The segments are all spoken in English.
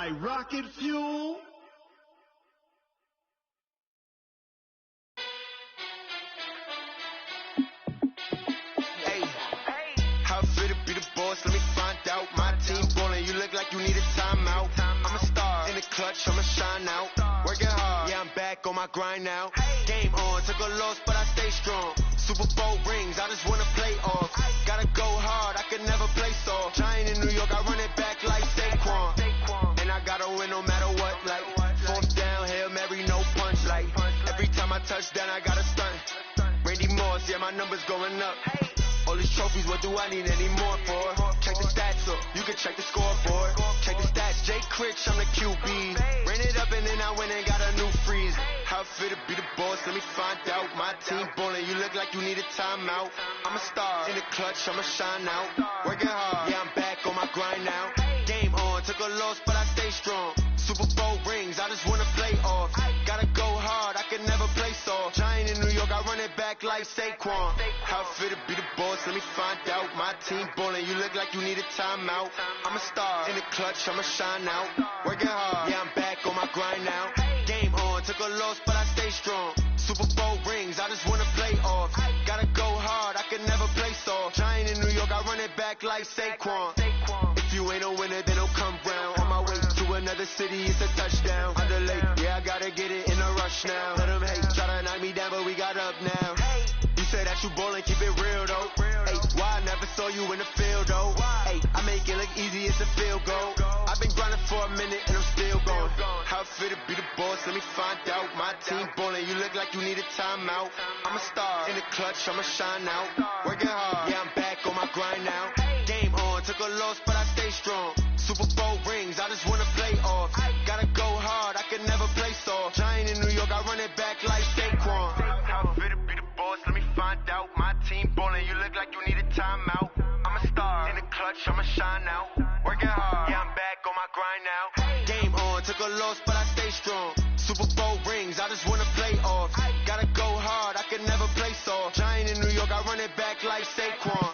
my rocket fuel? How fit to be the boss? Let me find out. My team ballin', you look like you need a timeout. I'm a star in the clutch, I'ma shine out. Working hard, yeah, I'm back on my grind now. Game on, took a loss, but I stay strong. Super Bowl rings, I just wanna play off. Gotta go hard, I could never play soft. Giant in New York, I run it back like Saquon. And I gotta win no matter what, like fourth down, Hail Mary, no punch, like every time I touch down, I gotta stunt. Randy Moss, yeah, my numbers going up. All these trophies, what do I need any more for? Check the stats up, you can check the scoreboard. Check the stats, Jay Critch, I'm the QB. Ran it up and then I went and got a new freeze. How fit to be the boss, let me find out. My team ballin', you look like you need a timeout. I'm a star in the clutch, I'ma shine out. Working hard, yeah, I'm back on my grind now. Game on, took a loss, but I stay strong. Super Bowl rings, I just wanna play off. Gotta go hard, I can never play soft. Giant in New York, I run it back like Saquon. How fit to be the boss, let me find out. My team ballin', you look like you need a timeout. I'm a star in the clutch, I'ma shine out. Working hard, yeah, I'm back on my grind now. Game on, took a loss, but I stay strong. Super Bowl rings, I just wanna play off. Gotta go hard, I can never play soft. Giant in New York, I run it back like Saquon. If you ain't a winner, then don't come round. On my way to another city, it's a touchdown. Underlay, yeah, I gotta get it in a rush now. Let them hate, try to knock me down, but we got up now. You say that you ballin', keep it real though. Hey, why I never saw you in the field though? Hey, I make it look easy, it's a field goal. I've been grinding for a minute and I'm still going. How fit to be the boss, let me find out. My team ballin', you look like you need a timeout. I'm a star in the clutch, I'ma shine out. Working hard, yeah, I'm back on my grind now. Game on, took a loss, but I stay strong. Super Bowl rings, I just wanna play off. Gotta go hard, I can never play soft. Giant in New York, I run it back like Saquon. How fit to be the boss, let me find out. My team ballin', you look like you need a timeout. I'm a star in the clutch, I'ma shine out. Working hard, yeah, I'm back on my grind now. Game on, took a loss, but I stay strong. Super Bowl rings, I just wanna play off. Gotta go hard, I can never play soft. Giant in New York, I run it back like Saquon.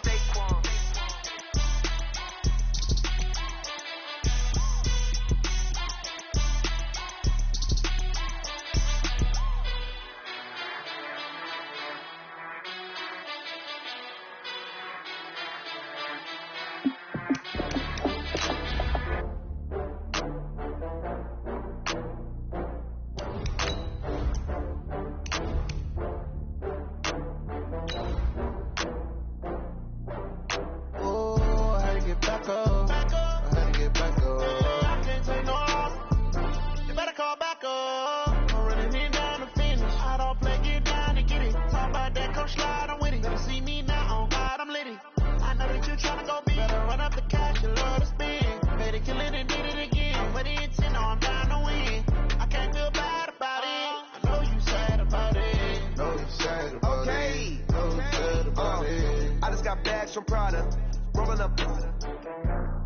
From Prada, rolling up.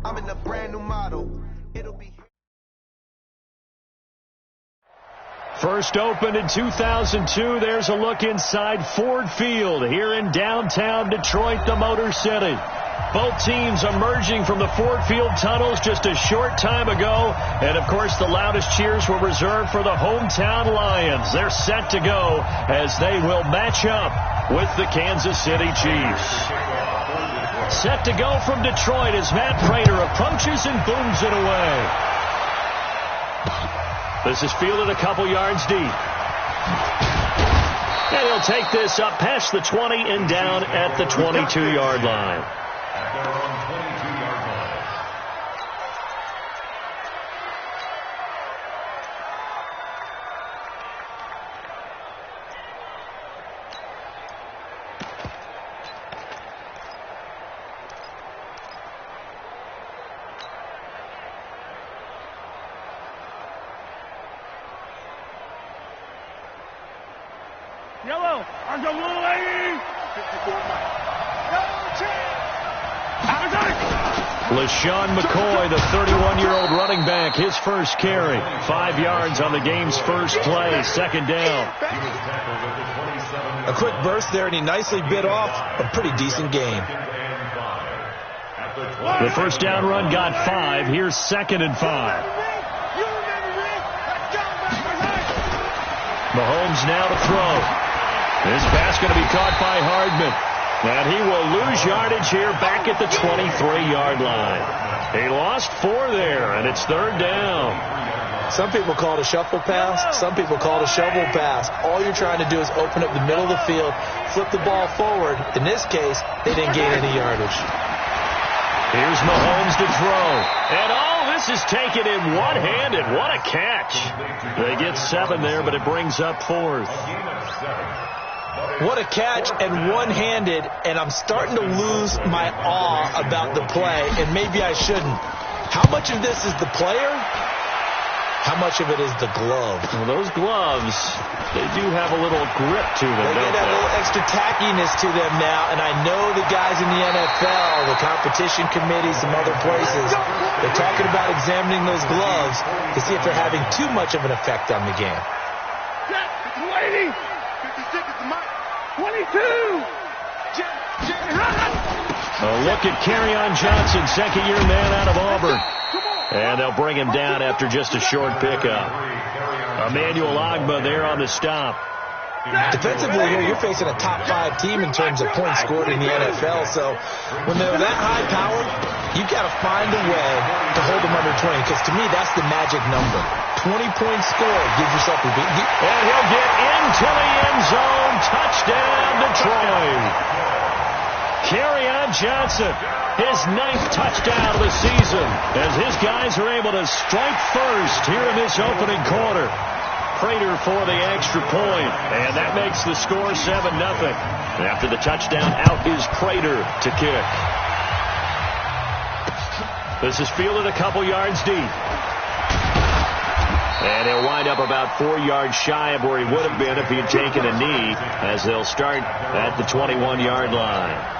I'm in a brand new model. It'll be. First opened in 2002. There's a look inside Ford Field here in downtown Detroit, the Motor City. Both teams emerging from the Ford Field tunnels just a short time ago. And, of course, the loudest cheers were reserved for the hometown Lions. They're set to go as they will match up with the Kansas City Chiefs. Set to go from Detroit as Matt Prater approaches and booms it away. This is fielded a couple yards deep. And he'll take this up past the 20 and down at the 22-yard line. Yellow, on the little lady. 54 LaShawn McCoy, the 31-year-old running back, his first carry. 5 yards on the game's first play, second down. A quick burst there, and he nicely bit off a pretty decent game. The first down run got 5. Here's 2nd and 5. Mahomes now to throw. This pass going to be caught by Hardman. And he will lose yardage here back at the 23-yard line. He lost 4 there, and it's 3rd down. Some people call it a shuffle pass. Some people call it a shovel pass. All you're trying to do is open up the middle of the field, flip the ball forward. In this case, they didn't gain any yardage. Here's Mahomes to throw. And this is taken in one-handed. What a catch. They get 7 there, but it brings up 4th. What a catch, and one-handed, and I'm starting to lose my awe about the play, and maybe I shouldn't. How much of this is the player? How much of it is the glove? Well, those gloves, they do have a little grip to them, They get a little extra tackiness to them now, and I know the guys in the NFL, the competition committee, some other places, they're talking about examining those gloves to see if they're having too much of an effect on the game. 20! 56 is the mic. 22! A look at Kerryon Johnson, second-year man out of Auburn. And they'll bring him down after just a short pickup. Emmanuel Ogbah there on the stop. Defensively here, you're facing a top-5 team in terms of points scored in the NFL. So when they're that high-powered, you've got to find a way to hold them under 20. Because to me, that's the magic number. 20-point score gives yourself a beat. And he'll get into the end zone. Touchdown, Detroit. Kerryon Johnson, his 9th touchdown of the season, as his guys are able to strike first here in this opening quarter. Prater for the extra point, and that makes the score 7-0. After the touchdown, out is Prater to kick. This is fielded a couple yards deep. And he'll wind up about 4 yards shy of where he would have been if he had taken a knee, as they'll start at the 21-yard line.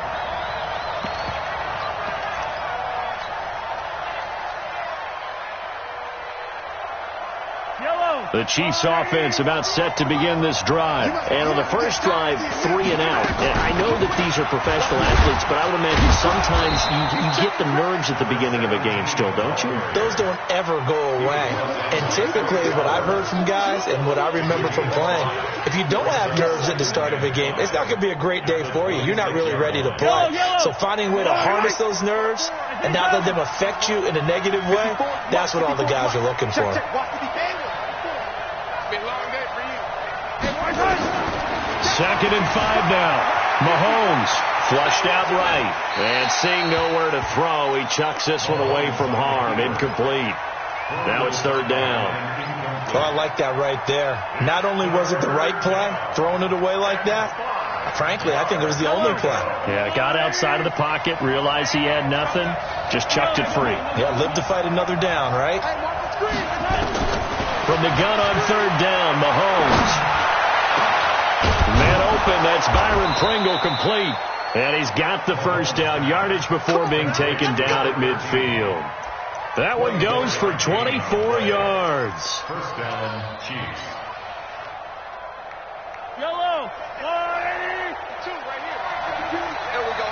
The Chiefs offense about set to begin this drive. And on the first drive, 3 and out. And I know that these are professional athletes, but I would imagine sometimes you get the nerves at the beginning of a game still, don't you? Those don't ever go away. And typically what I've heard from guys and what I remember from playing, if you don't have nerves at the start of a game, it's not going to be a great day for you. You're not really ready to play. So finding a way to harness those nerves and not let them affect you in a negative way, that's what all the guys are looking for. Second and 5 now. Mahomes flushed out right. And seeing nowhere to throw, he chucks this one away from harm. Incomplete. Now it's 3rd down. Well, I like that right there. Not only was it the right play, throwing it away like that, frankly, I think it was the only play. Yeah, got outside of the pocket, realized he had nothing, just chucked it free. Yeah, live to fight another down, right? From the gun on 3rd down, Mahomes. Man open, that's Byron Pringle complete. And he's got the first down yardage before being taken down at midfield. That one goes for 24 yards. First down, Chiefs. Yellow. 182 right here. Here we go.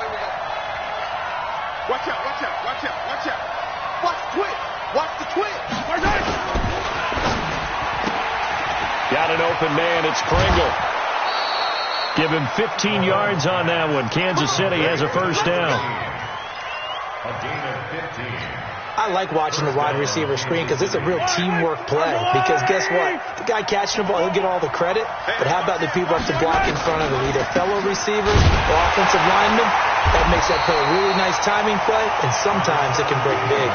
Watch out. Watch the twitch. Watch the twitch. Got an open man. It's Pringle. Give him 15 yards on that one. Kansas City has a first down. A gain of 15. I like watching the wide receiver screen because it's a real teamwork play. Because guess what? The guy catching the ball, he'll get all the credit. But how about the people up to block in front of him? Either fellow receivers or offensive linemen. That makes that play a really nice timing play, and sometimes it can break big.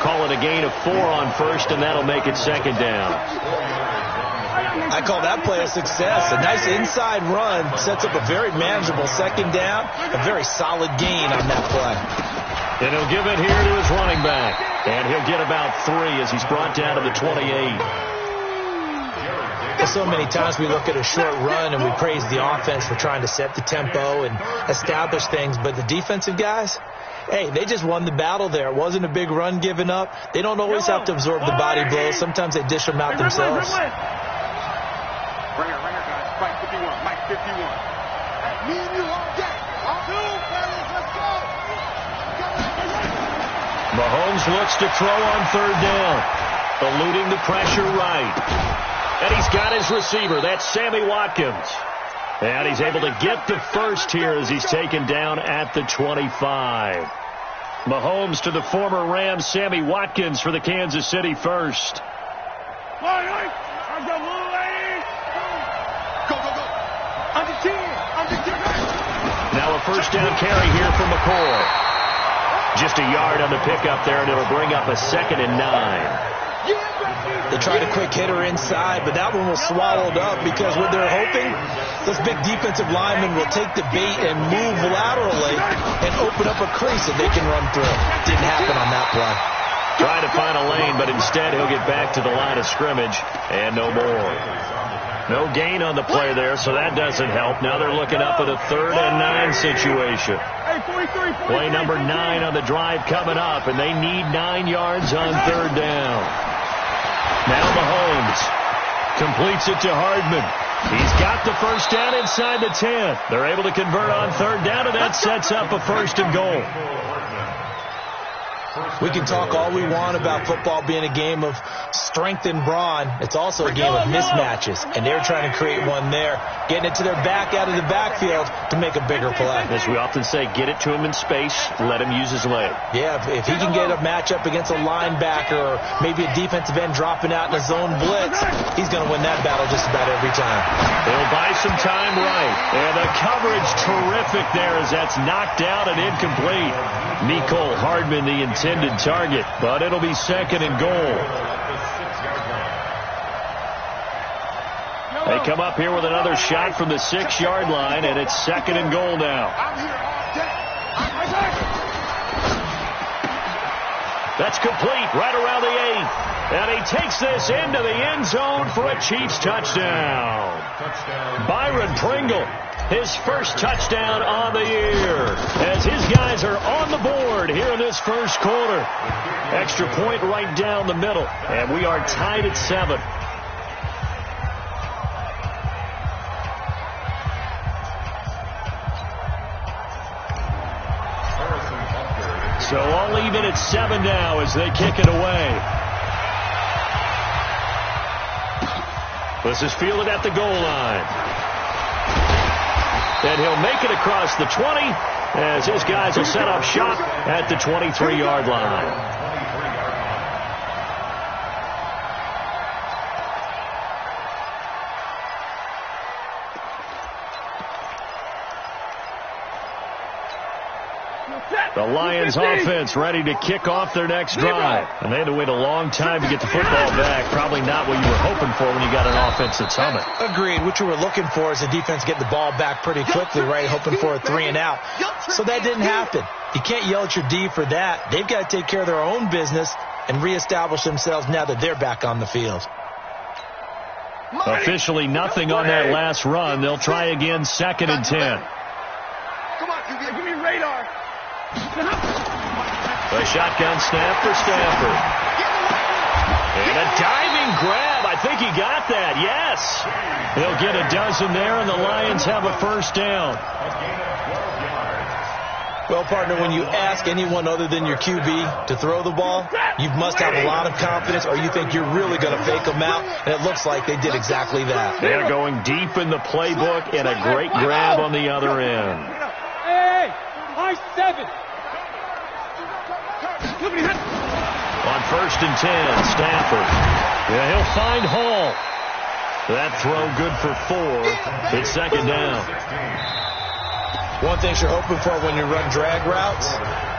Call it a gain of 4 on first, and that'll make it 2nd down. I call that play a success. A nice inside run sets up a very manageable 2nd down. A very solid gain on that play. And he'll give it here to his running back. And he'll get about 3 as he's brought down to the 28. So many times we look at a short run and we praise the offense for trying to set the tempo and establish things. But the defensive guys, hey, they just won the battle there. It wasn't a big run given up. They don't always have to absorb the body blows. Sometimes they dish them out themselves. Right here, guys. Mike 51. Me and you all day. All two, fellas, let's go. Mahomes looks to throw on 3rd down. Eluding the pressure right. And he's got his receiver. That's Sammy Watkins. And he's able to get the first here as he's taken down at the 25. Mahomes to the former Rams, Sammy Watkins for the Kansas City first. Go, go, go. Under 10. Now a first down carry here from McCoy. Just a yard on the pickup there, and it'll bring up a 2nd and 9. They tried a quick hitter inside, but that one was swallowed up because what they're hoping, those big defensive linemen will take the bait and move laterally and open up a crease that they can run through. Didn't happen on that play. Trying to find a lane, but instead he'll get back to the line of scrimmage and no more. No gain on the play there, so that doesn't help. Now they're looking up at a 3rd and 9 situation. Play number 9 on the drive coming up, and they need 9 yards on 3rd down. Now Mahomes completes it to Hardman. He's got the first down inside the 10. They're able to convert on 3rd down, and that sets up a 1st and goal. We can talk all we want about football being a game of strength and brawn. It's also a game of mismatches, and they're trying to create one there, getting it to their back out of the backfield to make a bigger play. As we often say, get it to him in space, let him use his leg. Yeah, if he can get a matchup against a linebacker or maybe a defensive end dropping out in a zone blitz, he's going to win that battle just about every time. They'll buy some time right. And the coverage terrific there as that's knocked out and incomplete. Mecole Hardman, the intended target, but it'll be 2nd and goal. They come up here with another shot from the 6-yard line, and it's 2nd and goal now. That's complete right around the 8. And he takes this into the end zone for a Chiefs touchdown. Byron Pringle, his first touchdown on the year, as his guys are on the board here in this first quarter. Extra point right down the middle, and we are tied at 7. So all even at 7 now as they kick it away. This is fielded at the goal line. And he'll make it across the 20 as his guys will set up shop at the 23-yard line. The Lions offense ready to kick off their next drive. And they had to wait a long time to get the football back. Probably not what you were hoping for when you got an offense that's humming. Agreed. What you were looking for is the defense getting the ball back pretty quickly, right? Hoping for a 3 and out. So that didn't happen. You can't yell at your D for that. They've got to take care of their own business and reestablish themselves now that they're back on the field. Officially nothing on that last run. They'll try again, 2nd and 10. Come on, give me radar. A shotgun snap for Stafford. And a diving grab. I think he got that. Yes. They'll get a dozen there, and the Lions have a first down. Well, partner, when you ask anyone other than your QB to throw the ball, you must have a lot of confidence, or you think you're really going to fake them out, and it looks like they did exactly that. They're going deep in the playbook, and a great grab on the other end. Hey, high 7. On 1st and 10, Stafford. Yeah, he'll find Hall. That throw good for 4. It's 2nd down. One thing you're hoping for when you run drag routes,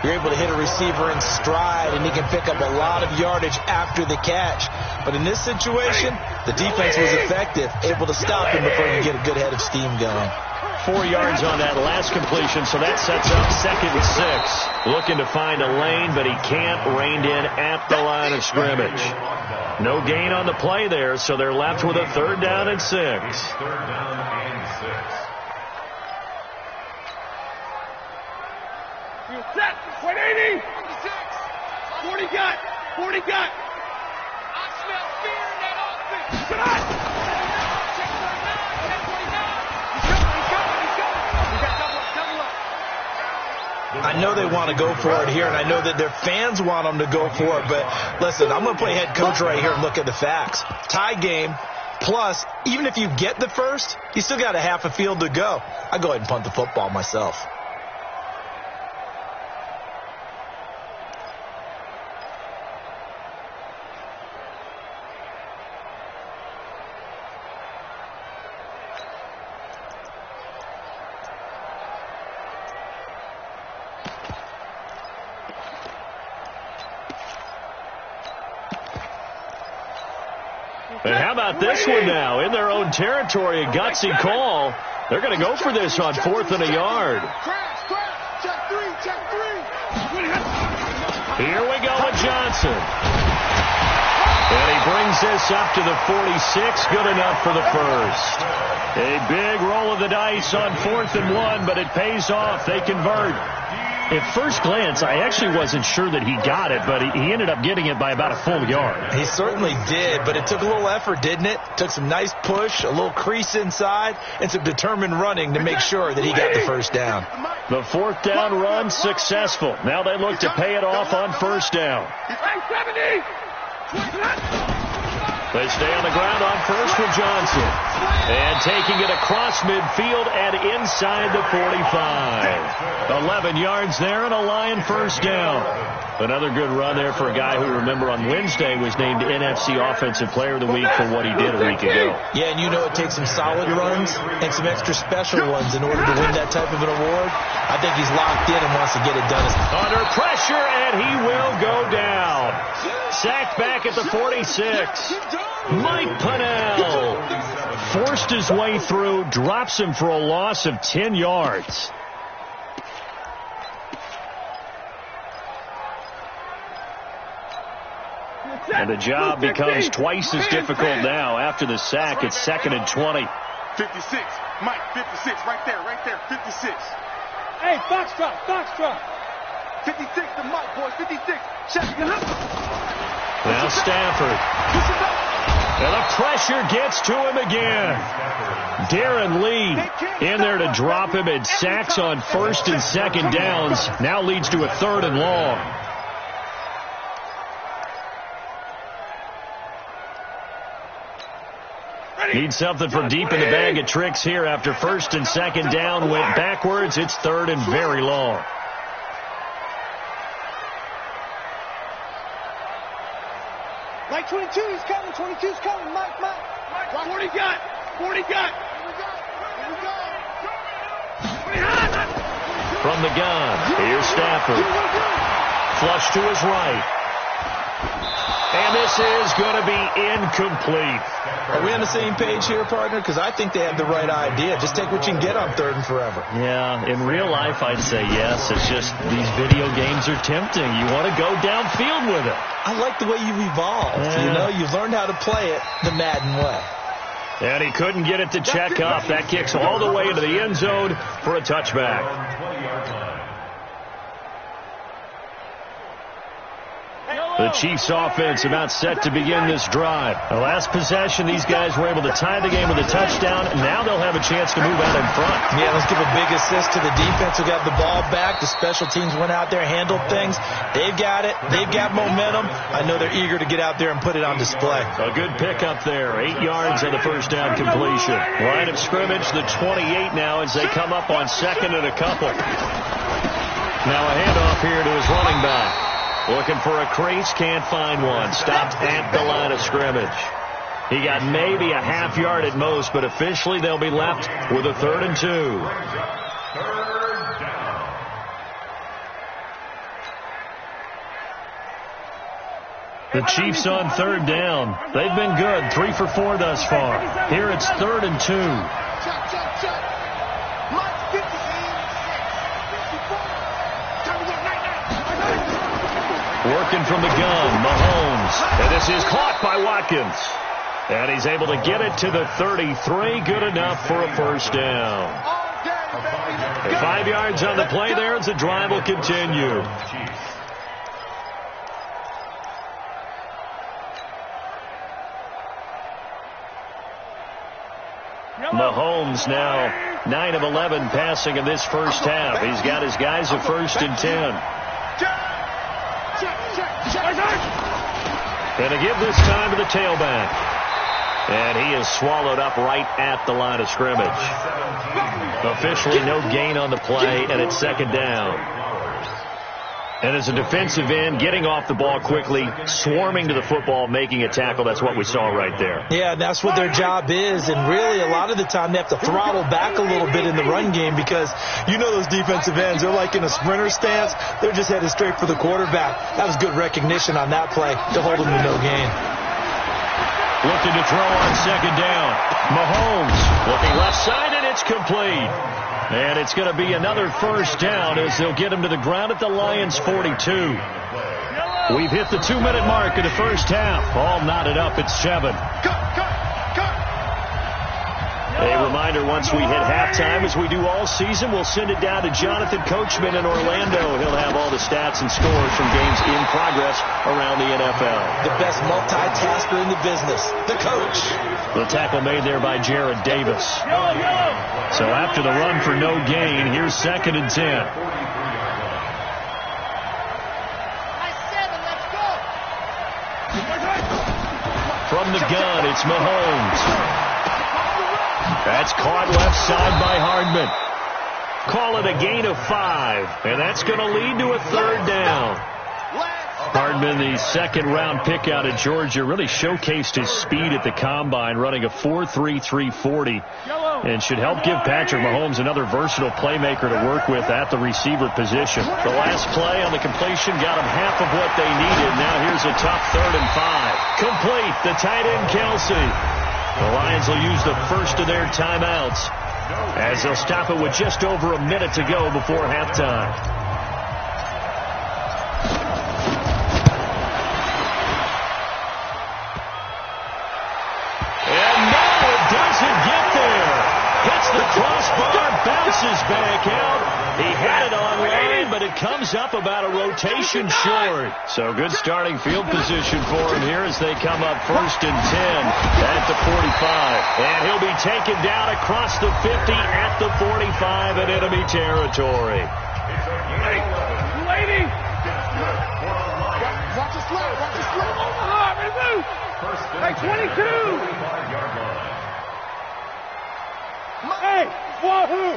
you're able to hit a receiver in stride, and he can pick up a lot of yardage after the catch. But in this situation, the defense was effective, able to stop him before you get a good head of steam going. 4 yards on that last completion, so that sets up 2nd and 6. Looking to find a lane, but he can't. Reined in at the line of scrimmage. No gain on the play there, so they're left with a 3rd down and 6. 3rd down and 6. Set. 180. 40 got. 40 got. I smell fear in that offense. Come on. I know they want to go for it here, and I know that their fans want them to go for it, but listen, I'm going to play head coach right here and look at the facts. Tie game, Plus, even if you get the first, you still got a half a field to go. I go ahead and punt the football myself. And how about this one now? In their own territory, a gutsy call. They're going to go for this on 4th and a yard. Here we go with Johnson. And he brings this up to the 46. Good enough for the first. A big roll of the dice on 4th and 1, but it pays off. They convert. At first glance, I actually wasn't sure that he got it, but he ended up getting it by about a full yard. He certainly did, but it took a little effort, didn't it? Took some nice push, a little crease inside, and some determined running to make sure that he got the first down. The 4th down run successful. Now they look to pay it off on 1st down. They stay on the ground on 1st with Johnson. And taking it across midfield and inside the 45. 11 yards there and a Lion 1st down. Another good run there for a guy who, remember, on Wednesday was named NFC Offensive Player of the Week for what he did a week ago. Yeah, and you know it takes some solid runs and some extra special ones in order to win that type of an award. I think he's locked in and wants to get it done. Under pressure, and he will go down. Sacked back at the 46. Mike Pennell forced his way through, drops him for a loss of 10 yards. And the job becomes twice as difficult now. After the sack, it's 2nd and 20. 56. Mike, 56. Right there. 56. Hey, Foxtrot. 56 to Mike, boys. 56. Now Stafford. And the pressure gets to him again. Darren Lee in there to drop him, and sacks on 1st and 2nd downs. Now leads to a 3rd and long. Need something from deep in the bag of tricks here after 1st and 2nd down went backwards. It's 3rd and very long. Mike 22's coming. 22's coming. Mike. 40 got. Here we go. From the gun, here's Stafford. Flush to his right. And this is going to be incomplete. Are we on the same page here, partner? Because I think they have the right idea. Just take what you can get on 3rd and forever. Yeah, in real life, I'd say yes. It's just these video games are tempting. You want to go downfield with it. I like the way you've evolved. Yeah. You know, you've learned how to play it the Madden way. And he couldn't get it to check up. That kicks all the way into the end zone for a touchback. The Chiefs offense about set to begin this drive. The last possession, these guys were able to tie the game with a touchdown, and now they'll have a chance to move out in front. Yeah, let's give a big assist to the defense who got the ball back. The special teams went out there, handled things. They've got it. They've got momentum. I know they're eager to get out there and put it on display. A good pickup there. 8 yards on the 1st down completion. Line of scrimmage, the 28 now as they come up on 2nd and a couple. Now a handoff here to his running back. Looking for a crease, can't find one. Stopped at the line of scrimmage. He got maybe a half yard at most, but officially they'll be left with a 3rd and 2. The Chiefs on 3rd down. They've been good, 3 for 4 thus far. Here it's 3rd and 2. Working from the gun, Mahomes. And this is caught by Watkins. And he's able to get it to the 33. Good enough for a 1st down. 5 yards on the play there as the drive will continue. Mahomes now 9 of 11 passing in this first half. He's got his guys at 1st and 10. And to give this time to the tailback. And he is swallowed up right at the line of scrimmage. Officially no gain on the play, and it's second down. And as a defensive end, getting off the ball quickly, swarming to the football, making a tackle, that's what we saw right there. Yeah, that's what their job is. And really, a lot of the time, they have to throttle back a little bit in the run game because you know those defensive ends, they're like in a sprinter stance. They're just headed straight for the quarterback. That was good recognition on that play to hold him to no gain. Looking to throw on second down. Mahomes looking left side, and it's complete. And it's going to be another first down as they'll get him to the ground at the Lions' 42. We've hit the 2-minute mark of the first half. All knotted up at 7. A reminder, once we hit halftime, as we do all season, we'll send it down to Jonathan Coachman in Orlando. He'll have all the stats and scores from games in progress around the NFL. The best multitasker in the business, the coach. The tackle made there by Jared Davis. So after the run for no gain, here's 2nd and 10. From the gun, it's Mahomes. That's caught left side by Hardman. Call it a gain of 5, and that's going to lead to a third down. Hardman, the second-round pick out of Georgia, really showcased his speed at the Combine, running a 4.3 340, and should help give Patrick Mahomes another versatile playmaker to work with at the receiver position. The last play on the completion got him half of what they needed. Now here's a tough 3rd and 5. Complete, the tight end Kelsey. The Lions will use the first of their timeouts as they'll stop it with just over a minute to go before halftime. And no, it doesn't get there. Hits the crossbar, bounces back out. He had it online, but it comes up about a rotation short. So good starting field position for him here as they come up 1st and 10 at the 45. And he'll be taken down across the 50 at the 45 in enemy territory. Lady! Watch the slip, watch the slip. Remove! Like 22! Hey, wahoo!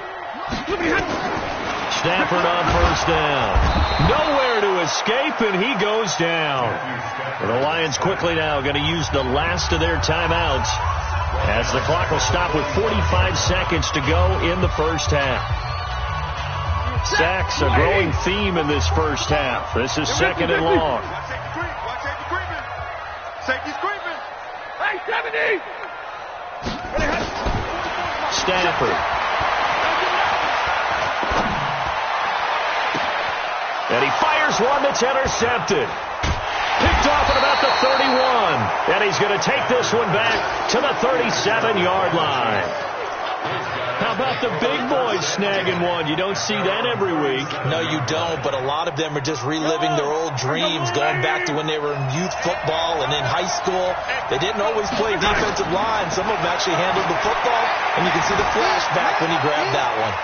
Stafford on first down. Nowhere to escape, and he goes down. The Lions quickly now going to use the last of their timeouts as the clock will stop with 45 seconds to go in the first half. Sacks, a growing theme in this first half. This is 2nd and long. Safety's creeping. Hey, 70! Stafford. And he fires one that's intercepted. Picked off at about the 31. And he's going to take this one back to the 37-yard line. How about the big boys snagging one? You don't see that every week. No, you don't, but a lot of them are just reliving their old dreams, going back to when they were in youth football and in high school. They didn't always play defensive line. Some of them actually handled the football, and you can see the flashback when he grabbed that one.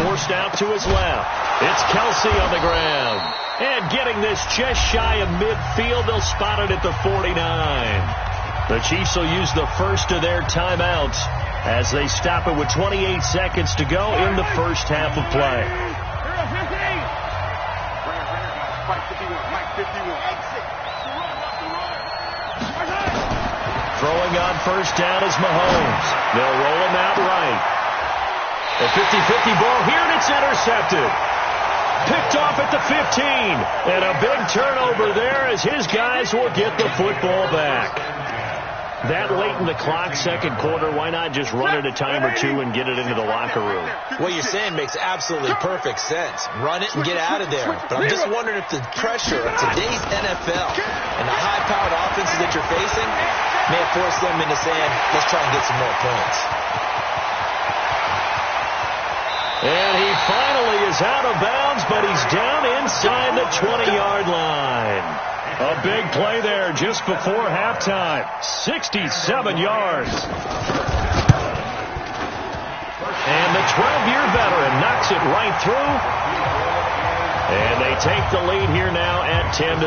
Forced out to his left. It's Kelsey on the ground. And getting this just shy of midfield, they'll spot it at the 49. The Chiefs will use the first of their timeouts as they stop it with 28 seconds to go in the first half of play. Throwing on first down is Mahomes. They'll roll him out right. A 50-50 ball here, and it's intercepted. Picked off at the 15. And a big turnover there as his guys will get the football back. That late in the clock, second quarter, why not just run it a time or two and get it into the locker room? What you're saying makes absolutely perfect sense. Run it and get out of there. But I'm just wondering if the pressure of today's NFL and the high-powered offenses that you're facing may have forced them into saying, let's try and get some more points. And he finally is out of bounds, but he's down inside the 20-yard line. A big play there just before halftime. 67 yards. And the 12-year veteran knocks it right through. And they take the lead here now at 10-7.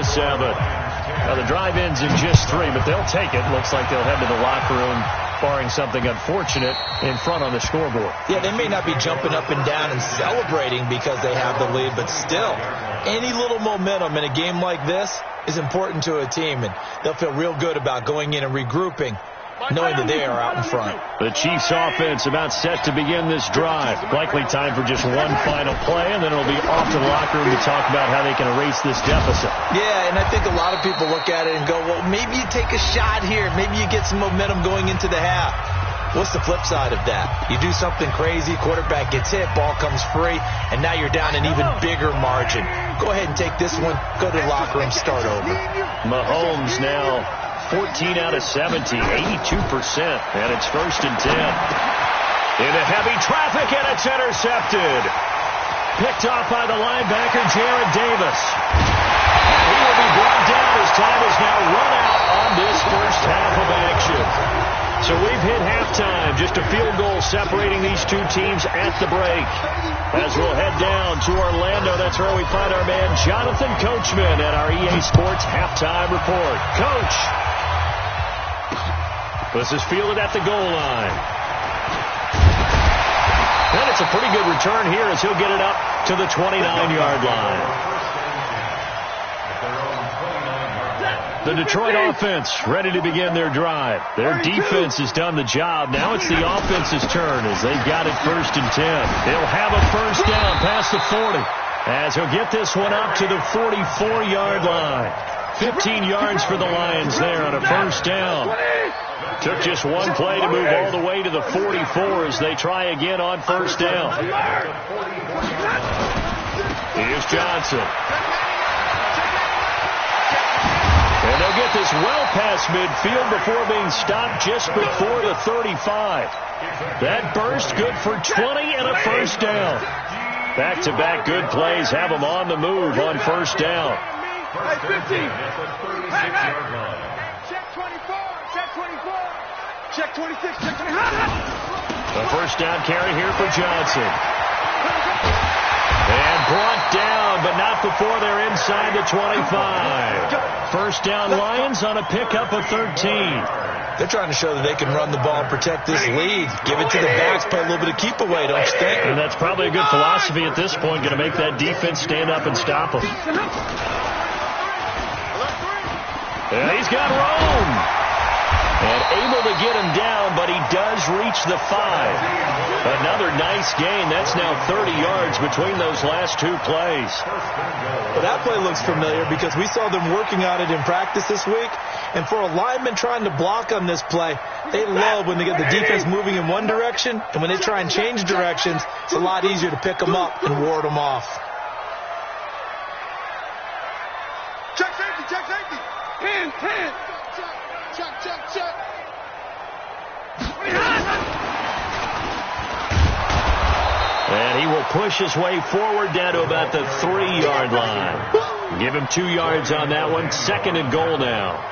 Now the drive ends in just 3, but they'll take it. Looks like they'll head to the locker room barring something unfortunate in front on the scoreboard. Yeah, they may not be jumping up and down and celebrating because they have the lead, but still, any little momentum in a game like this is important to a team, and they'll feel real good about going in and regrouping, knowing that they are out in front. The Chiefs offense about set to begin this drive. Likely time for just one final play, and then it'll be off to the locker room to talk about how they can erase this deficit. Yeah, and I think a lot of people look at it and go, well, maybe you take a shot here. Maybe you get some momentum going into the half. What's the flip side of that? You do something crazy, quarterback gets hit, ball comes free, and now you're down an even bigger margin. Go ahead and take this one, go to the locker room, start over. Mahomes now 14 out of 70, 82%, and it's 1st and 10. Into heavy traffic, and it's intercepted. Picked off by the linebacker, Jared Davis. And he will be brought down as time is now run out on this first half of action. So we've hit halftime, just a field goal separating these two teams at the break. As we'll head down to Orlando, that's where we find our man Jonathan Coachman at our EA Sports Halftime Report. Coach. This is fielded at the goal line. And it's a pretty good return here as he'll get it up to the 29-yard line. The Detroit offense ready to begin their drive. Their defense has done the job. Now it's the offense's turn as they've got it 1st and 10. They'll have a first down past the 40 as he'll get this one up to the 44-yard line. 15 yards for the Lions there on a first down. Took just one play to move all the way to the 44 as they try again on first down. Here's Johnson. And they'll get this well past midfield before being stopped just before the 35. That burst good for 20 and a first down. Back-to-back good plays have them on the move on first down. Hey, 15. Check 24. Check 24. Check 26. Check 25. A first down carry here for Johnson. And brought down, but not before they're inside the 25. First down Lions on a pickup of 13. They're trying to show that they can run the ball and protect this lead. Give it to the backs, play a little bit of keep away, don't you think? And that's probably a good philosophy at this point, going to make that defense stand up and stop them. And he's got Rome. And able to get him down, but he does reach the 5. Another nice gain. That's now 30 yards between those last two plays. Well, that play looks familiar because we saw them working on it in practice this week. And for a lineman trying to block on this play, they love when they get the defense moving in one direction. And when they try and change directions, it's a lot easier to pick them up and ward them off. Check safety. Check safety. Hand. Check. And he will push his way forward down to about the 3-yard line. Give him 2 yards on that one. 2nd and goal now.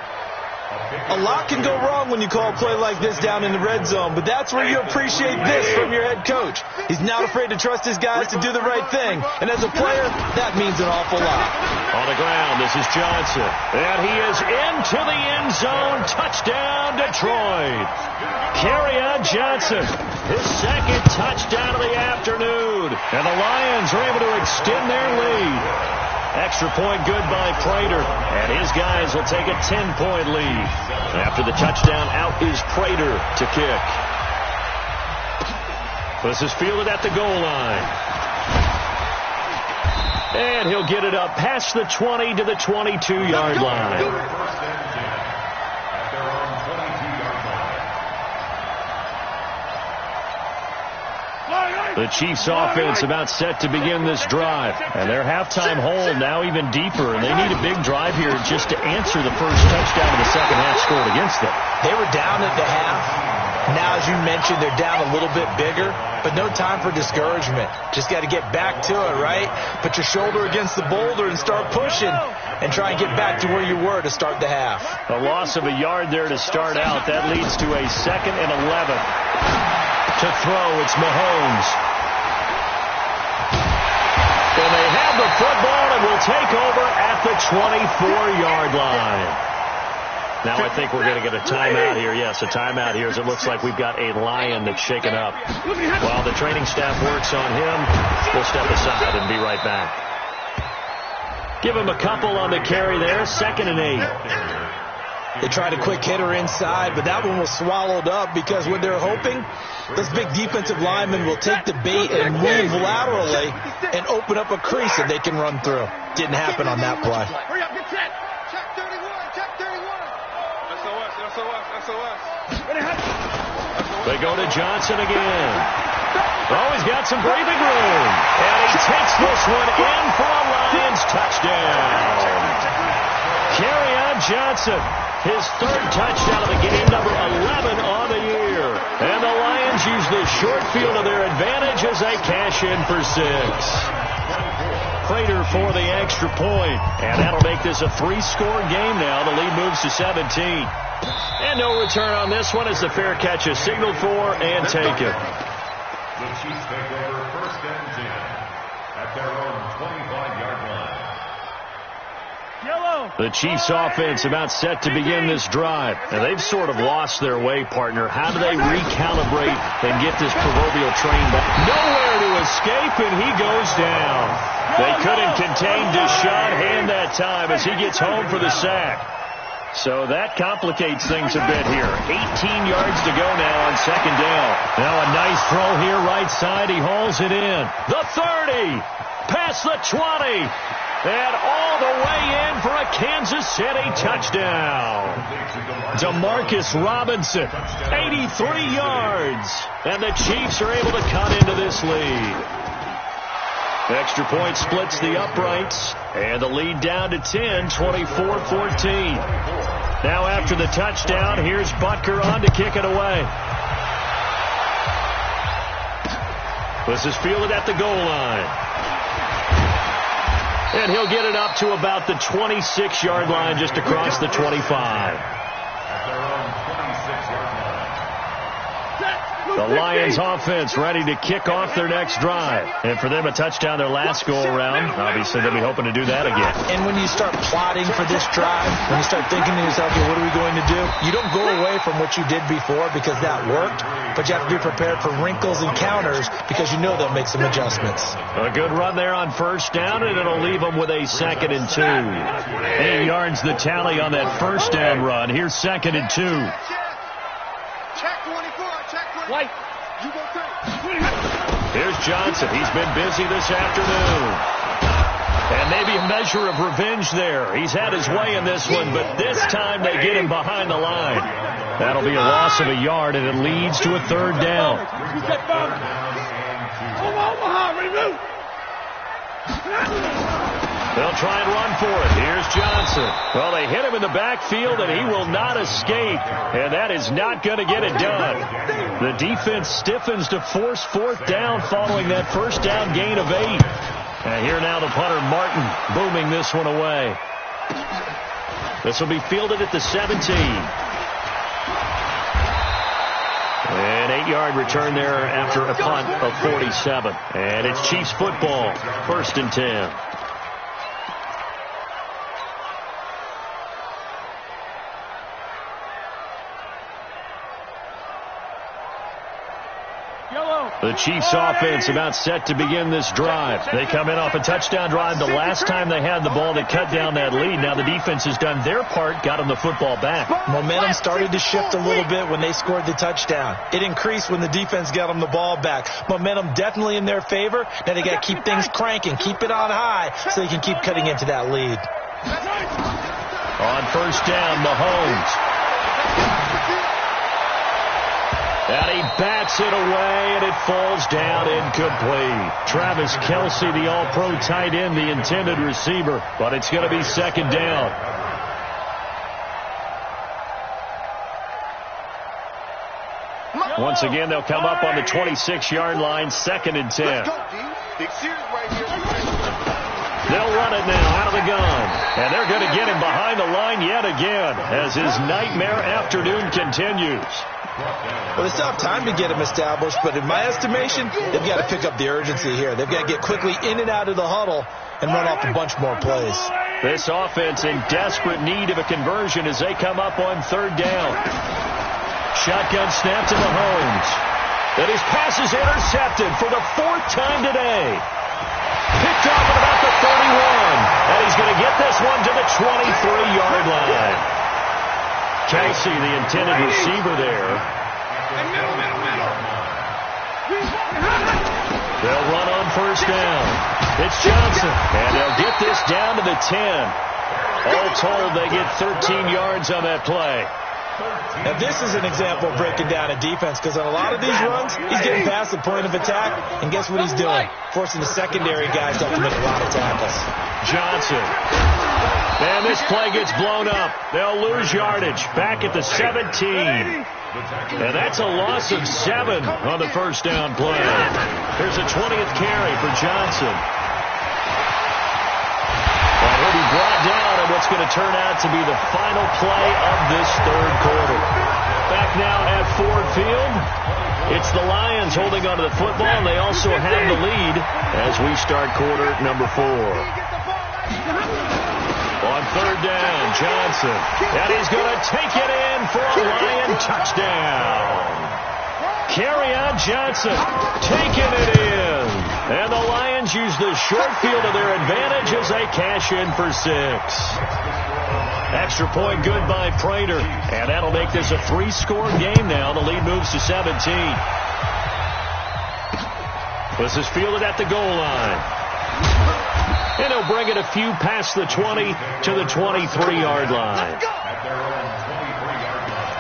A lot can go wrong when you call a play like this down in the red zone, but that's where you appreciate this from your head coach. He's not afraid to trust his guys to do the right thing, and as a player, that means an awful lot. On the ground, this is Johnson, and he is into the end zone. Touchdown, Detroit. Kerryon Johnson, his 2nd touchdown of the afternoon, and the Lions are able to extend their lead. Extra point good by Prater, and his guys will take a 10-point lead. After the touchdown, out is Prater to kick. This is fielded at the goal line. And he'll get it up past the 20 to the 22-yard line. The Chiefs offense about set to begin this drive. And their halftime hole now even deeper. And they need a big drive here just to answer the first touchdown of the second half scored against them. They were down at the half. Now, as you mentioned, they're down a little bit bigger. But no time for discouragement. Just got to get back to it, right? Put your shoulder against the boulder and start pushing. And try and get back to where you were to start the half. A loss of a yard there to start out. That leads to a 2nd and 11. To throw, it's Mahomes. And they have the football and will take over at the 24-yard line. Now I think we're going to get a timeout here. Yes, a timeout here as it looks like we've got a Lion that's shaken up. While the training staff works on him, we'll step aside and be right back. Give him a couple on the carry there, 2nd and 8. They tried a quick hitter inside, but that one was swallowed up because what they're hoping, this big defensive lineman will take the bait and move laterally and open up a crease that they can run through. Didn't happen on that play. Hurry up, get set. Check 31, check 31. SOS. They go to Johnson again. Oh, he's got some breathing room. And he takes this one in for a Lions touchdown. Kerryon Johnson, his 3rd touchdown of the game, number 11 on the year. And the Lions use the short field to their advantage as they cash in for 6. Prater for the extra point. And that'll make this a 3-score game now. The lead moves to 17. And no return on this one as the fair catch is signaled for and taken. The Chiefs take over 1st and 10 at their own 25-yard line. The Chiefs offense about set to begin this drive. And they've sort of lost their way, partner. How do they recalibrate and get this proverbial train back? Nowhere to escape, and he goes down. They couldn't contain Deshaun Hand that time as he gets home for the sack. So that complicates things a bit here. 18 yards to go now on 2nd down. Now a nice throw here right side. He hauls it in. The 30. Past the 20. And all the way in for a Kansas City touchdown. Demarcus Robinson, 83 yards. And the Chiefs are able to cut into this lead. Extra point splits the uprights. And the lead down to 10, 24-14. Now after the touchdown, here's Butker on to kick it away. This is fielded at the goal line. And he'll get it up to about the 26-yard line just across the 25. The Lions offense ready to kick off their next drive. And for them, a touchdown their last go-around. Obviously, they'll be hoping to do that again. And when you start plotting for this drive, when you start thinking to yourself, okay, what are we going to do? You don't go away from what you did before because that worked, but you have to be prepared for wrinkles and counters because you know they'll make some adjustments. A good run there on 1st down, and it'll leave them with a 2nd and 2. 8 yards the tally on that 1st down run. Here's 2nd and 2. Check 24, check 24. White, you go through. Here's Johnson. He's been busy this afternoon. And maybe a measure of revenge there. He's had his way in this one, but this time they get him behind the line. That'll be a loss of a yard, and it leads to a 3rd down. Omaha, remove. They'll try and run for it. Here's Johnson. Well, they hit him in the backfield, and he will not escape. And that is not going to get it done. The defense stiffens to force 4th down following that 1st down gain of 8. And here now the punter, Martin, booming this one away. This will be fielded at the 17. An 8-yard return there after a punt of 47. And it's Chiefs football, 1st and 10. The Chiefs offense about set to begin this drive. They come in off a touchdown drive the last time they had the ball to cut down that lead. Now the defense has done their part, got them the football back. Momentum started to shift a little bit when they scored the touchdown. It increased when the defense got them the ball back. Momentum definitely in their favor. Now they got to keep things cranking, keep it on high so they can keep cutting into that lead. On 1st down, Mahomes. And he bats it away, and it falls down incomplete. Travis Kelce, the all-pro tight end, the intended receiver. But it's going to be 2nd down. Once again, they'll come up on the 26-yard line, 2nd and 10. They'll run it now out of the gun. And they're going to get him behind the line yet again as his nightmare afternoon continues. Well, they still have time to get him established, but in my estimation, they've got to pick up the urgency here. They've got to get quickly in and out of the huddle and run off a bunch more plays. This offense in desperate need of a conversion as they come up on third down. Shotgun snap to Mahomes. And his pass is intercepted for the 4th time today. Picked off at about the 31. And he's going to get this one to the 23-yard line. Kelsey, the intended receiver there. They'll run on first down. It's Johnson. And they'll get this down to the 10. All told, they get 13 yards on that play. Now, this is an example of breaking down a defense, because on a lot of these runs, he's getting past the point of attack, and guess what he's doing? Forcing the secondary guys to have to make a lot of tackles. Johnson. And this play gets blown up. They'll lose yardage. Back at the 17. And that's a loss of 7 on the first down play. Here's a 20th carry for Johnson. And he'll be brought down on what's going to turn out to be the final play of this third quarter. Back now at Ford Field. It's the Lions holding onto the football, and they also have the lead as we start quarter number 4. On third down, Johnson. And he's going to take it in for a Lion touchdown. Kerryon Johnson taking it in. And the Lions use the short field to their advantage as they cash in for 6. Extra point good by Prater. And that'll make this a 3-score game now. The lead moves to 17. This is fielded at the goal line. And he'll bring it a few past the 20 to the 23-yard line. At their own 23-yard line.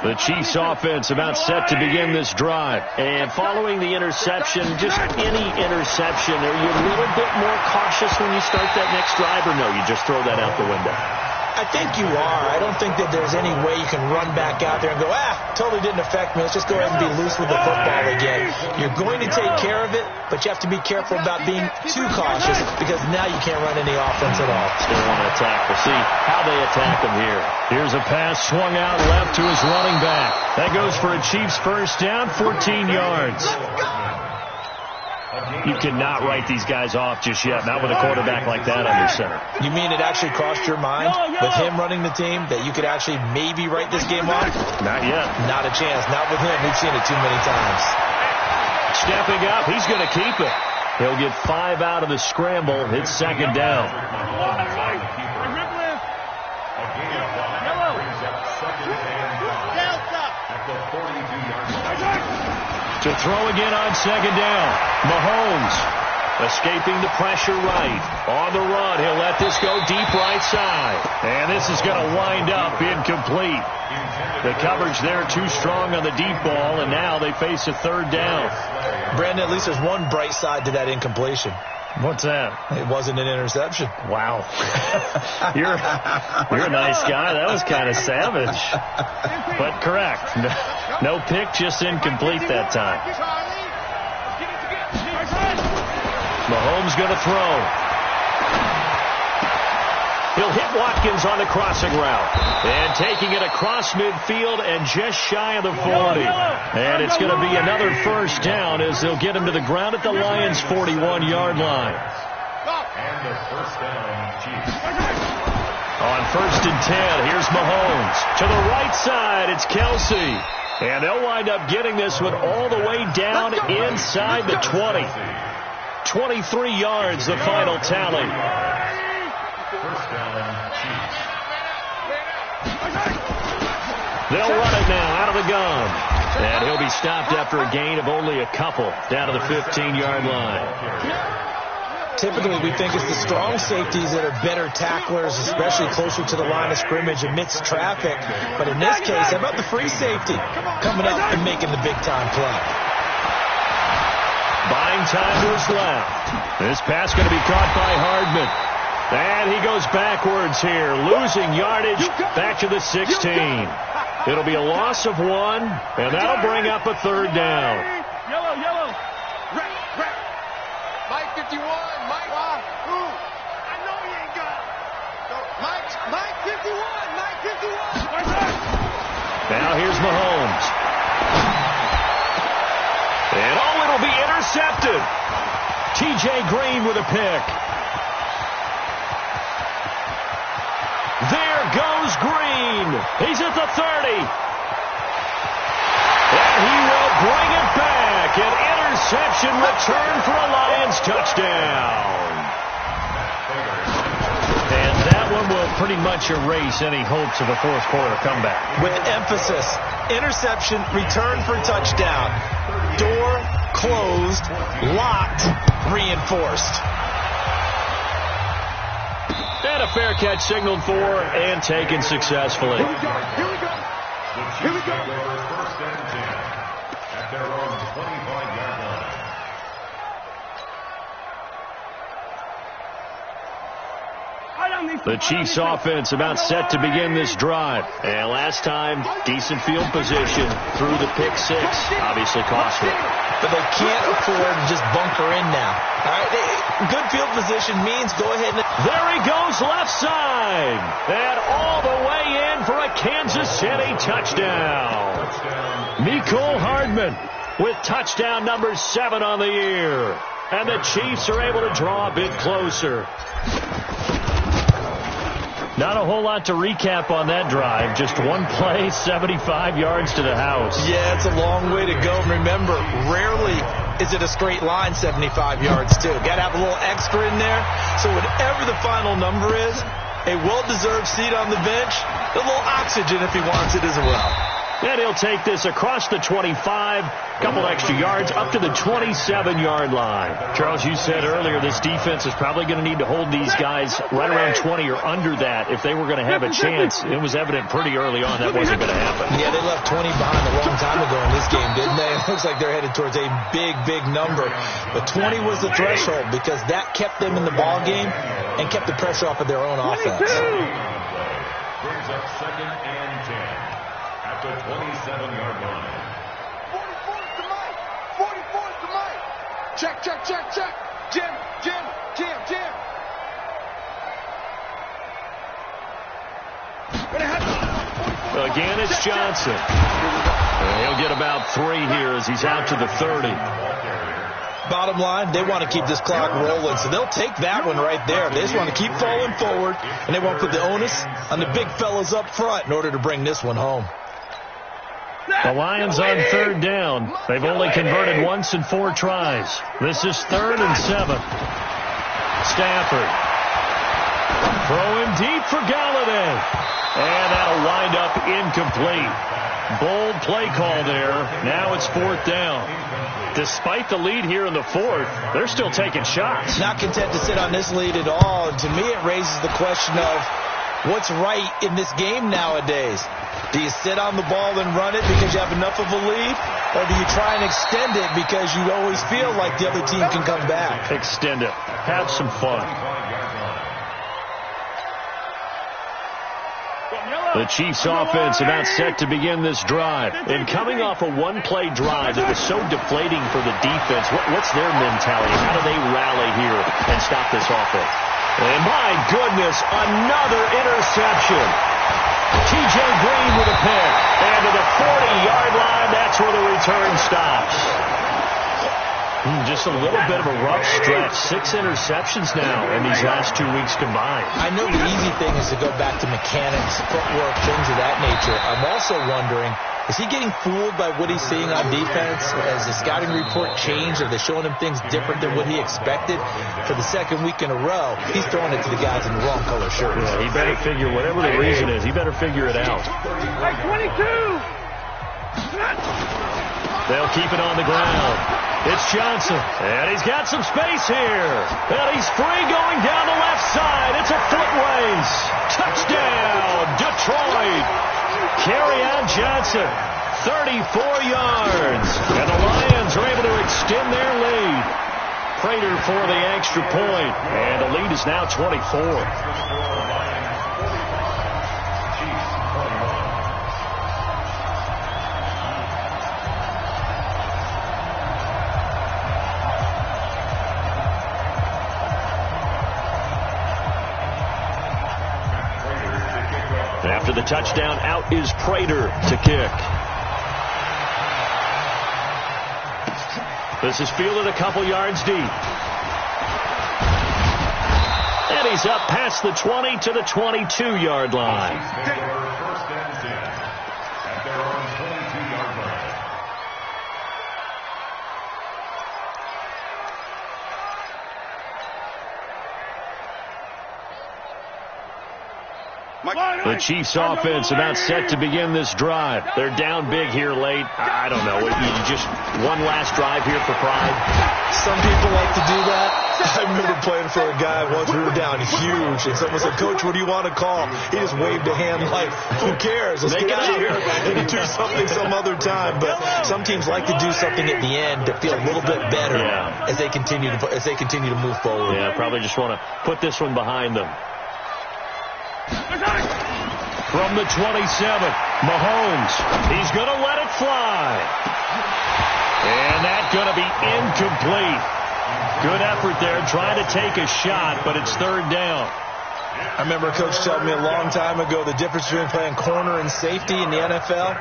The Chiefs offense about set to begin this drive. And following the interception, just any interception, are you a little bit more cautious when you start that next drive, or no, you just throw that out the window? I think you are. I don't think that there's any way you can run back out there and go, totally didn't affect me. Let's just go ahead and be loose with the football again. You're going to take care of it, but you have to be careful about being too cautious, because now you can't run any offense at all. Still want to attack. We'll see how they attack him here. Here's a pass swung out left to his running back. That goes for a Chiefs first down, 14 yards. You cannot write these guys off just yet, not with a quarterback like that under center. You mean it actually crossed your mind with him running the team that you could actually maybe write this game off? Not yet. Not a chance. Not with him. We've seen it too many times. Stepping up, he's going to keep it. He'll get 5 out of the scramble. It's second down. To throw again on second down. Mahomes escaping the pressure right. On the run, he'll let this go deep right side. And this is going to wind up incomplete. The coverage there too strong on the deep ball, and now they face a third down. Brandon, at least there's one bright side to that incompletion. What's that? It wasn't an interception. Wow. You're a nice guy. That was kind of savage. But correct. No pick, just incomplete that time. Mahomes going to throw. He'll hit Watkins on the crossing route. And taking it across midfield and just shy of the 40. And it's going to be another first down as they'll get him to the ground at the Lions' 41-yard line. And the first down, Chiefs. On first and 10, here's Mahomes. To the right side, it's Kelsey. And they'll wind up getting this one all the way down inside the 20. 23 yards, the final tally. First down, Chiefs. They'll run it now out of the gun. And he'll be stopped after a gain of only a couple down to the 15-yard line. Typically, we think it's the strong safeties that are better tacklers, especially closer to the line of scrimmage amidst traffic. But in this case, how about the free safety coming up and making the big-time play? Buying time to his left. This pass going to be caught by Hardman. And he goes backwards here, losing yardage back to the 16. It'll be a loss of 1, and that'll bring up a third down. Yellow. Red. Mike 51. Mike. Who? I know he ain't got it. Mike 51. Now here's Mahomes. And it'll be intercepted. T.J. Green with a pick. There goes Green. He's at the 30. And he will bring it back. An interception return for a Lions touchdown. And that one will pretty much erase any hopes of a fourth quarter comeback. With emphasis, interception, return for touchdown. Door closed, locked, reinforced. And a fair catch signaled for and taken successfully. Here we go. Here we go. First and 10 at their own 25-yard line. The Chiefs offense about set to begin this drive. And last time, decent field position through the pick six. Obviously costly. But they can't afford to just bunker in now. All right, good field position means go ahead and... There he goes left side. And all the way in for a Kansas City touchdown. Mecole Hardman with touchdown number 7 on the year. And the Chiefs are able to draw a bit closer. Not a whole lot to recap on that drive. Just one play, 75 yards to the house. Yeah, it's a long way to go. Remember, rarely is it a straight line 75 yards, too. Got to have a little extra in there. So whatever the final number is, a well-deserved seat on the bench, a little oxygen if he wants it as well. And he'll take this across the 25, a couple extra yards, up to the 27-yard line. Charles, you said earlier this defense is probably going to need to hold these guys right around 20 or under that if they were going to have a chance. It was evident pretty early on that wasn't going to happen. Yeah, they left 20 behind a long time ago in this game, didn't they? It looks like they're headed towards a big, big number. But 20 was the threshold because that kept them in the ball game and kept the pressure off of their own offense. Brings up second and 10. At the 27-yard line. 44's to Mike. 44's to Mike. Check. Jim. Again, it's Johnson. And he'll get about 3 here as he's out to the 30. Bottom line, they want to keep this clock rolling, so they'll take that one right there. They just want to keep falling forward, and they won't put the onus on the big fellas up front in order to bring this one home. The Lions on third down. They've only converted once in 4 tries. This is 3rd and 7. Stafford. Throwing deep for Galladay. And that'll wind up incomplete. Bold play call there. Now it's 4th down. Despite the lead here in the 4th, they're still taking shots. Not content to sit on this lead at all. And to me, it raises the question of what's right in this game nowadays. Do you sit on the ball and run it because you have enough of a lead? Or do you try and extend it because you always feel like the other team can come back? Extend it. Have some fun. The Chiefs offense about set to begin this drive. And coming off a one-play drive that was so deflating for the defense, what's their mentality? How do they rally here and stop this offense? And my goodness, another interception. T.J. Green with a pick. And to the 40-yard line, that's where the return stops. Just a little bit of a rough stretch. 6 interceptions now in these last 2 weeks combined. I know the easy thing is to go back to mechanics, footwork, things of that nature. I'm also wondering, is he getting fooled by what he's seeing on defense? Has the scouting report changed? Are they showing him things different than what he expected? For the 2nd week in a row, he's throwing it to the guys in the wrong color shirts. Yeah, he better figure, whatever the reason is, he better figure it out. 22. They'll keep it on the ground. It's Johnson, and he's got some space here. And he's free going down the left side. It's a foot race. Touchdown, Detroit. Kerryon Johnson, 34 yards. And the Lions are able to extend their lead. Prater for the extra point. And the lead is now 24. After the touchdown, out is Prater to kick. This is fielded a couple yards deep. And he's up past the 20 to the 22-yard line. First and 10 at their own 22-yard line. The Chiefs offense about set to begin this drive. They're down big here late. I don't know. You just one last drive here for pride. Some people like to do that. I remember playing for a guy once. We were down huge, and someone said, "Coach, what do you want to call?" He just waved a hand like, "Who cares? Let's get out of here and do something some other time." But some teams like to do something at the end to feel a little bit better as they continue to move forward. Yeah, probably just want to put this one behind them. From the 27, Mahomes. He's going to let it fly. And that's going to be incomplete. Good effort there, trying to take a shot, but it's third down. I remember a coach telling me a long time ago the difference between playing corner and safety in the NFL.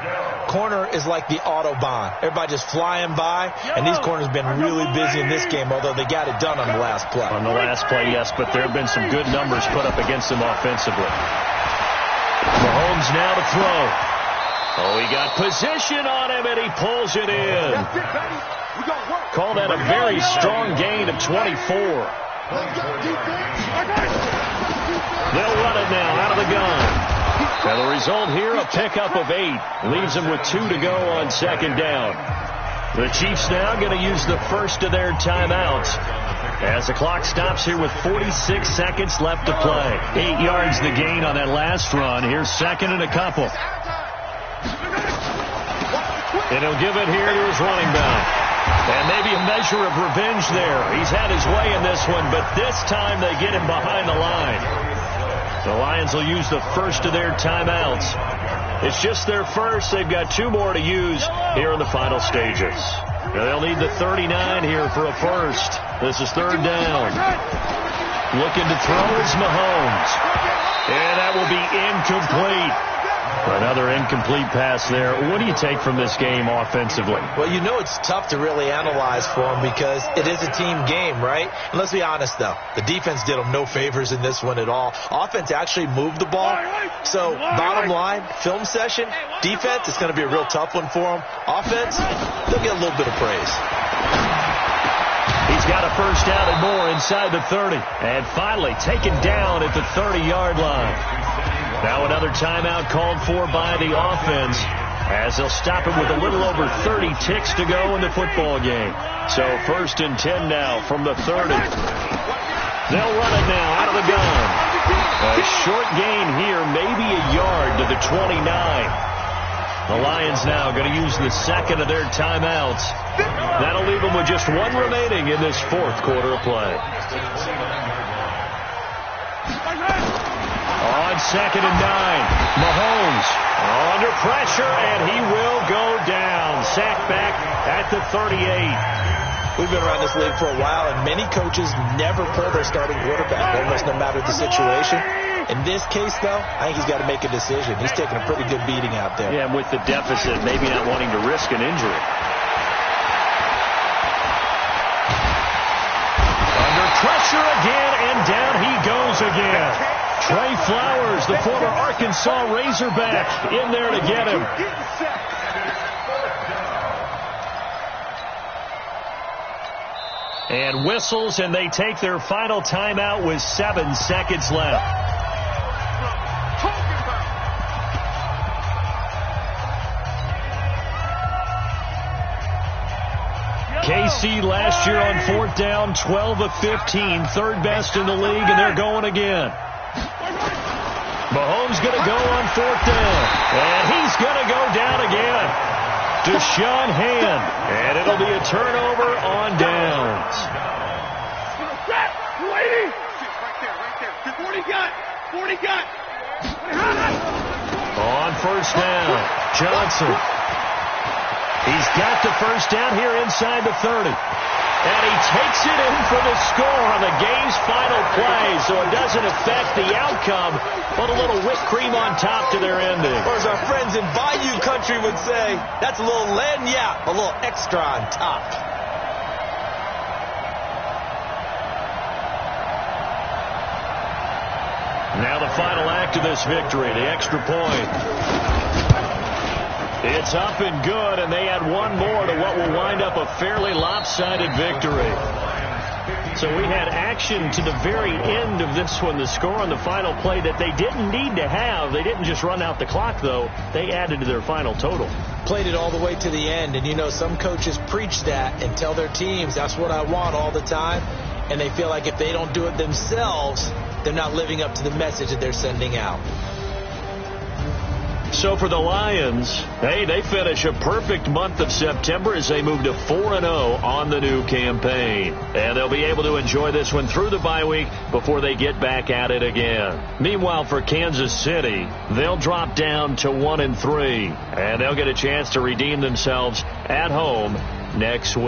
Corner is like the Autobahn. Everybody just flying by, and these corners have been really busy in this game, although they got it done on the last play. On the last play, yes, but there have been some good numbers put up against them offensively. Mahomes now to throw. Oh, he got position on him, and he pulls it in. Call that a very strong gain of 24. They'll run it now out of the gun. And the result here, a pickup of 8. Leaves them with 2 to go on second down. The Chiefs now going to use the first of their timeouts as the clock stops here with 46 seconds left to play. 8 yards the gain on that last run. Here's second and a couple. And he'll give it here to his running back. And maybe a measure of revenge there. He's had his way in this one, but this time they get him behind the line. The Lions will use the first of their timeouts. It's just their first. They've got 2 more to use here in the final stages. Now they'll need the 39 here for a first. This is third down. Looking to throw is Mahomes. And that will be incomplete. Another incomplete pass there. What do you take from this game offensively? Well, you know it's tough to really analyze for them because it is a team game, right? And let's be honest, though. The defense did them no favors in this one at all. Offense actually moved the ball. So, bottom line, film session, defense, it's going to be a real tough one for them. Offense, they'll get a little bit of praise. He's got a first down and more inside the 30. And finally taken down at the 30-yard line. Now another timeout called for by the offense as they'll stop him with a little over 30 ticks to go in the football game. So first and 10 now from the 30. They'll run it now out of the gun. A short gain here, maybe a yard to the 29. The Lions now going to use the second of their timeouts. That'll leave them with just 1 remaining in this fourth quarter of play. On second and 9, Mahomes under pressure, and he will go down. Sacked back at the 38. We've been around this league for a while, and many coaches never pull their starting quarterback, almost no matter the situation. In this case, though, I think he's got to make a decision. He's taking a pretty good beating out there. Yeah, and with the deficit, maybe not wanting to risk an injury. Under pressure again, and down he goes again. Trey Flowers, the former Arkansas Razorback, in there to get him. And whistles, and they take their final timeout with 7 seconds left. KC last year on fourth down, 12 of 15, third best in the league, and they're going again. Mahomes going to go on fourth down, and he's going to go down again. Deshaun Hand, and it'll be a turnover on downs. On first down, Johnson. He's got the first down here inside the 30. And he takes it in for the score on the game's final play, so it doesn't affect the outcome, but a little whipped cream on top to their ending. Or as our friends in Bayou country would say, that's a little lagniappe, a little extra on top. Now the final act of this victory, the extra point. It's up and good, and they add one more to what will wind up a fairly lopsided victory. So we had action to the very end of this one, the score on the final play that they didn't need to have. They didn't just run out the clock, though. They added to their final total. Played it all the way to the end, and you know some coaches preach that and tell their teams, that's what I want all the time, and they feel like if they don't do it themselves, they're not living up to the message that they're sending out. So for the Lions, hey, they finish a perfect month of September as they move to 4-0 on the new campaign. And they'll be able to enjoy this one through the bye week before they get back at it again. Meanwhile, for Kansas City, they'll drop down to 1-3, and they'll get a chance to redeem themselves at home next week.